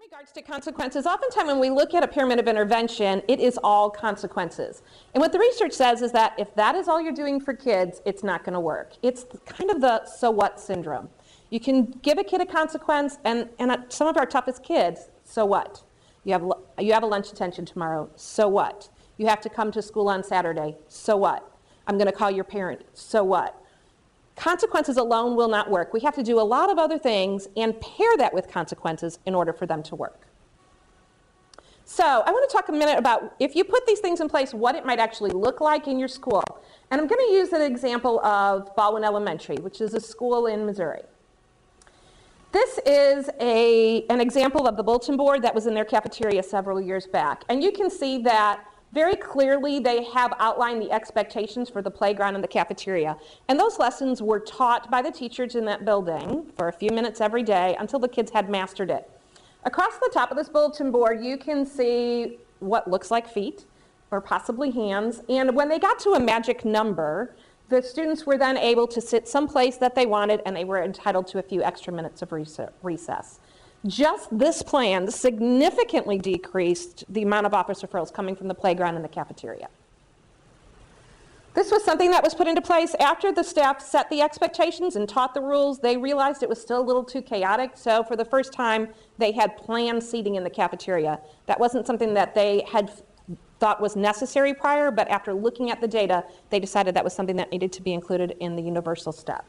regards to consequences, oftentimes when we look at a pyramid of intervention, it is all consequences. And what the research says is that if that is all you're doing for kids, it's not going to work. It's kind of the so what syndrome. You can give a kid a consequence, and some of our toughest kids, so what? You have a lunch detention tomorrow, so what? You have to come to school on Saturday, so what? I'm going to call your parent, so what? Consequences alone will not work. We have to do a lot of other things and pair that with consequences in order for them to work. So I want to talk a minute about if you put these things in place, what it might actually look like in your school. And I'm going to use an example of Baldwin Elementary, which is a school in Missouri. This is an example of the bulletin board that was in their cafeteria several years back. And you can see that very clearly they have outlined the expectations for the playground and the cafeteria. And those lessons were taught by the teachers in that building for a few minutes every day until the kids had mastered it. Across the top of this bulletin board, you can see what looks like feet or possibly hands. And when they got to a magic number, the students were then able to sit someplace that they wanted, and they were entitled to a few extra minutes of recess. Just this plan significantly decreased the amount of office referrals coming from the playground and the cafeteria. This was something that was put into place after the staff set the expectations and taught the rules. They realized it was still a little too chaotic, so for the first time they had planned seating in the cafeteria. That wasn't something that they had thought was necessary prior, but after looking at the data, they decided that was something that needed to be included in the universal step.